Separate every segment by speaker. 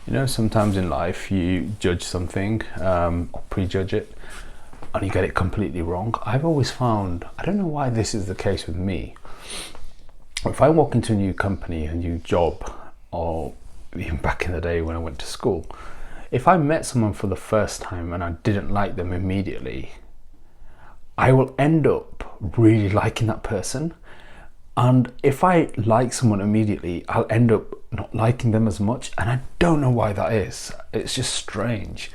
Speaker 1: You know, sometimes in life you judge something or prejudge it and you get it completely wrong. I've always found, I don't know why this is the case with me, if I walk into a new company, a new job, or even back in the day when I went to school, if I met someone for the first time and I didn't like them immediately, I will end up really liking that person. And if I like someone immediately, I'll end up not liking them as much. And I don't know why that is. It's just strange.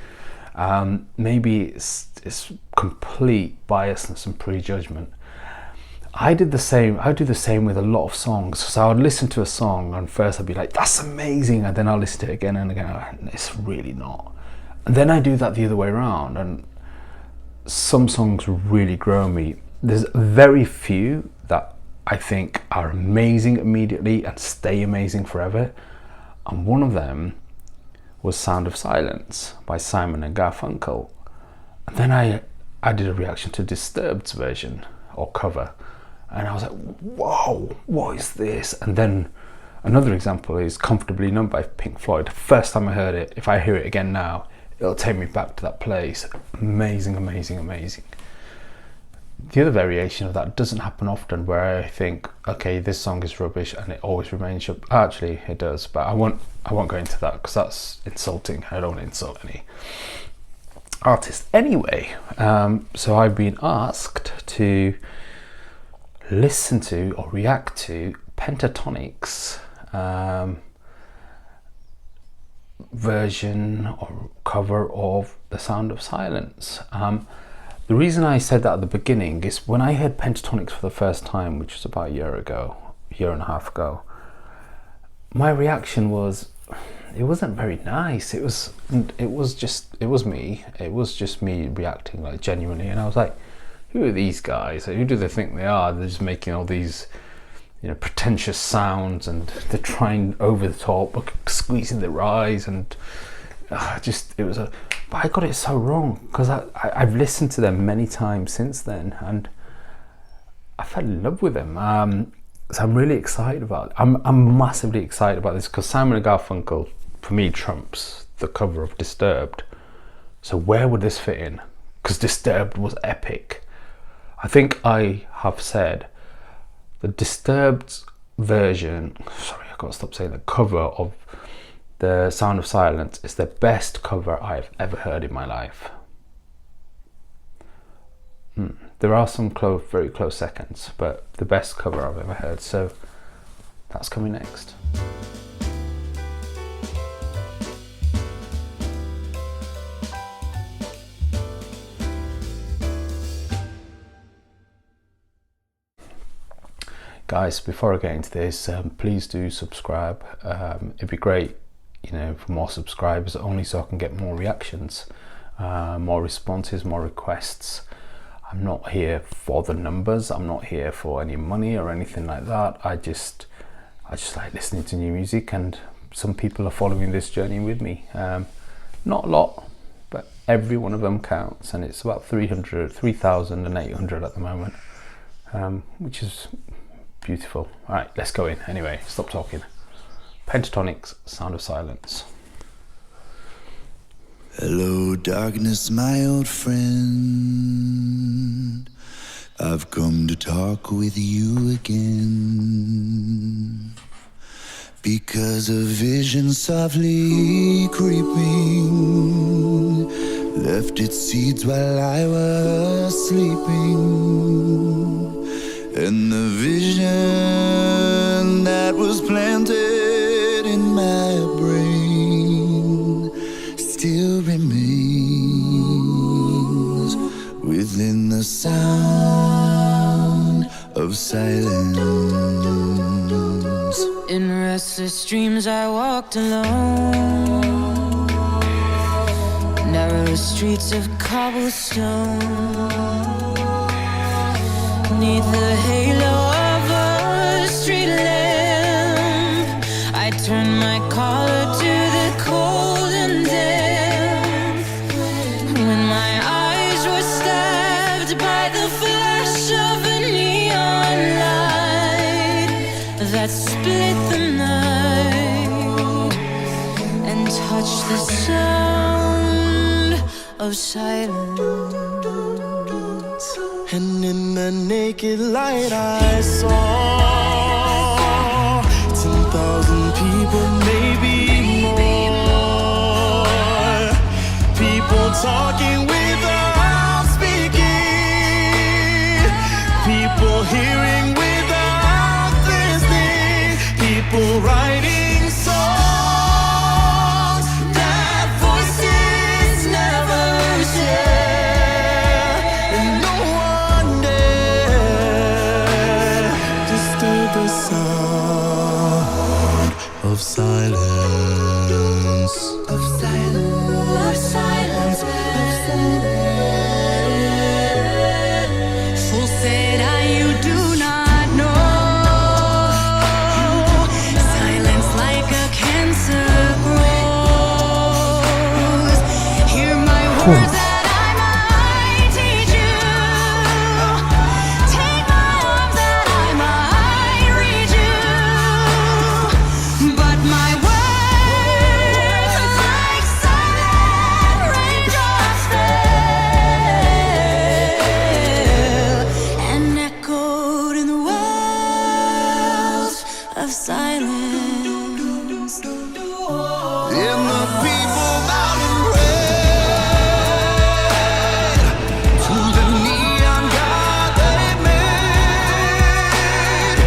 Speaker 1: Maybe it's complete biasness and prejudgment. I do the same with a lot of songs. So I would listen to a song and first I'd be like, that's amazing. And then I'll listen to it again and again. And it's really not. And then I do that the other way around. And some songs really grow me. There's very few that I think are amazing immediately and stay amazing forever. And one of them was Sound of Silence by Simon and Garfunkel. And then I did a reaction to Disturbed's version or cover. And I was like, whoa, what is this? And then another example is Comfortably Numb by Pink Floyd. First time I heard it, if I hear it again now, it'll take me back to that place. Amazing, amazing, amazing. The other variation of that doesn't happen often, where I think, okay, this song is rubbish and it always remains rubbish. Actually, it does, but I won't go into that because that's insulting. I don't want to insult any artist. Anyway, so I've been asked to listen to or react to Pentatonix version or cover of The Sound of Silence. The reason I said that at the beginning is when I heard Pentatonix for the first time, which was about a year and a half ago, my reaction was, it wasn't very nice. It was just me reacting like genuinely, and I was like, who are these guys? Who do they think they are? They're just making all these, you know, pretentious sounds, and they're trying over the top, squeezing their eyes, and but I got it so wrong because I've listened to them many times since then, and I fell in love with them. So I'm really excited about it. I'm massively excited about this because Simon and Garfunkel, for me, trumps the cover of Disturbed. So where would this fit in? Because Disturbed was epic. I think I have said the Disturbed version, sorry, I've got to stop saying the cover of The Sound of Silence is the best cover I've ever heard in my life. There are some very close seconds, but the best cover I've ever heard, so that's coming next. Guys, before I get into this, please do subscribe. It'd be great, you know, for more subscribers, only so I can get more reactions, more responses, more requests. I'm not here for the numbers. I'm not here for any money or anything like that. I just like listening to new music, and some people are following this journey with me. Not a lot, but every one of them counts, and it's about 3,800 at the moment, which is beautiful. All right, let's go in. Anyway, stop talking. Pentatonix, Sound of Silence.
Speaker 2: Hello, darkness, my old friend. I've come to talk with you again, because a vision softly creeping left its seeds while I was sleeping. And the vision that was planted in my brain still remains within the sound of silence.
Speaker 3: In restless dreams I walked alone, narrow streets of cobblestone. Neath the halo of a street lamp, I turned my collar to the cold and damp. When my eyes were stabbed by the flash of a neon light that split the night and touch the sound of silence.
Speaker 2: And in the naked light I saw 10,000 people, maybe more. People talking without speaking. People hearing without listening. People writing songs that voices never share. And no one dare disturb the sound of silence. Of silence. Of silence. Of silence.
Speaker 3: Fool said you do not know. Silence like a cancer grows. Hear my words that I might teach you. Take my arms that I might reach you. But my words like silent raindrops fell and echoed in the wells of silence.
Speaker 2: And the people bowed and prayed to the neon god they made.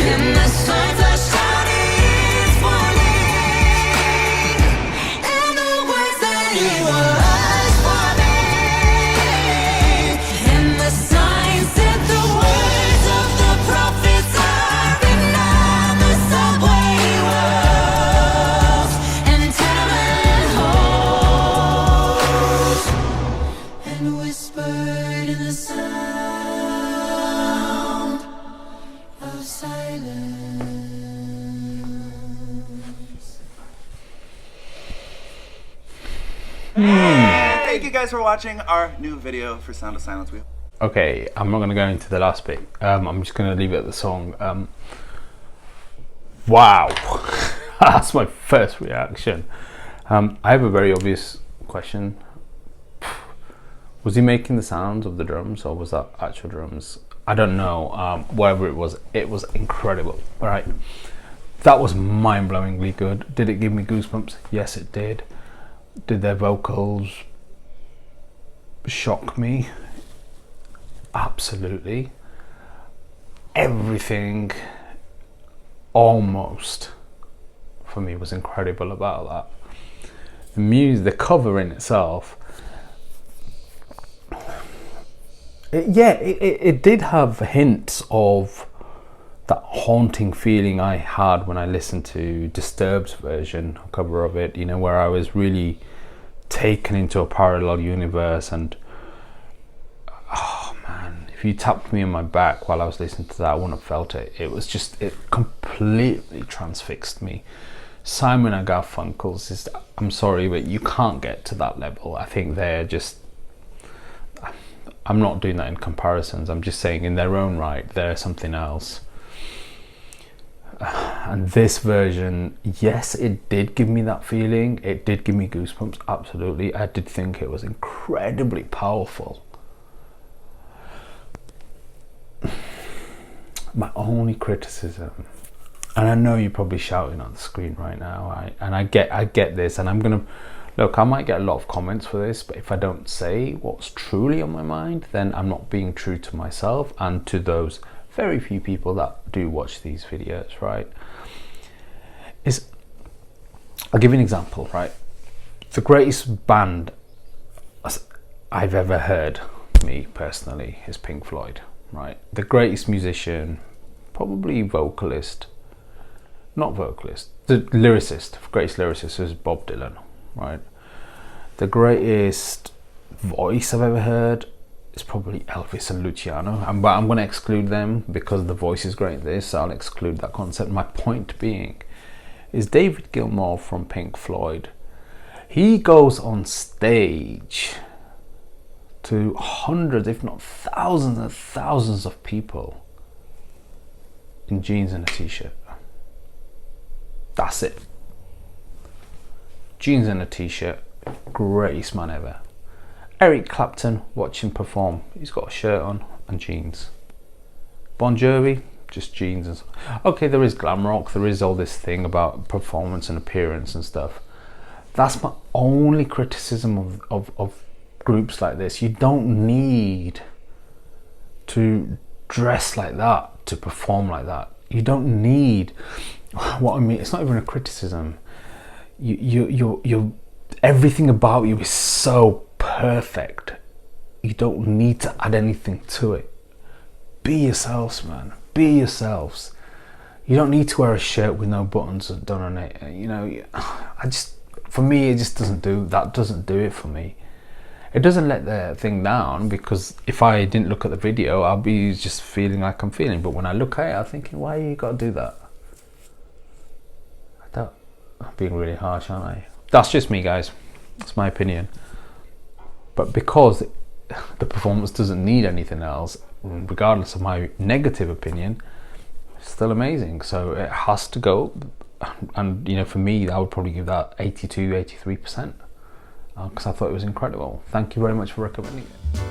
Speaker 3: And the signs are shining, falling, and the words that he was forming. And the signs said the words of the prophets are written on the subway walls and tenement halls, and whispered in the sound of silence.
Speaker 4: Thank you guys for watching our new video for Sound of Silence.
Speaker 1: Okay, I'm not going to go into the last bit. I'm just going to leave it at the song. Wow, that's my first reaction. I have a very obvious question. Was he making the sounds of the drums, or was that actual drums? I don't know. Whatever it was incredible. All right, that was mind-blowingly good. Did it give me goosebumps? Yes, it did. Did their vocals shock me? Absolutely. Everything almost for me was incredible about that. The music, the cover in itself, it did have hints of that haunting feeling I had when I listened to Disturbed's version cover of it, you know, where I was really taken into a parallel universe. And oh man, if you tapped me on my back while I was listening to that, I wouldn't have felt it. It was just, it completely transfixed me. Simon and Garfunkel's is, I'm sorry, but you can't get to that level. I think they're just, I'm not doing that in comparisons, I'm just saying in their own right, they're something else. And this version, yes, it did give me that feeling. It did give me goosebumps, absolutely. I did think it was incredibly powerful. My only criticism, and I know you're probably shouting at the screen right now, and I get this, and I'm gonna look, I might get a lot of comments for this, but if I don't say what's truly on my mind, then I'm not being true to myself and to those very few people that do watch these videos, right? I'll give you an example, right? The greatest band I've ever heard, me personally, is Pink Floyd, right? The greatest musician, probably vocalist, not vocalist, the lyricist, greatest lyricist is Bob Dylan, right? The greatest voice I've ever heard is probably Elvis and Luciano, but I'm going to exclude them because the voice is great. So I'll exclude that concept. My point being is David Gilmour from Pink Floyd. He goes on stage to hundreds, if not thousands and thousands of people in jeans and a t-shirt. That's it. jeans and a t-shirt, greatest man ever. Eric Clapton, watch him perform, he's got a shirt on and jeans. Bon Jovi, just jeans and stuff. Okay, there is glam rock, there is all this thing about performance and appearance and stuff. That's my only criticism of groups like this. You don't need to dress like that to perform like that. You don't need, what I mean, it's not even a criticism. You're everything about you is so perfect. You don't need to add anything to it. Be yourselves, man. Be yourselves. You don't need to wear a shirt with no buttons done on it. You know, for me, it just doesn't do it for me. It doesn't let the thing down, because if I didn't look at the video, I'll be just feeling like I'm feeling. But when I look at it, I'm thinking, why you got to do that? I'm being really harsh, aren't I? That's just me, guys. That's my opinion. But because the performance doesn't need anything else, regardless of my negative opinion, it's still amazing. So it has to go. And you know, for me, I would probably give that 82, 83%. Because I thought it was incredible. Thank you very much for recommending it.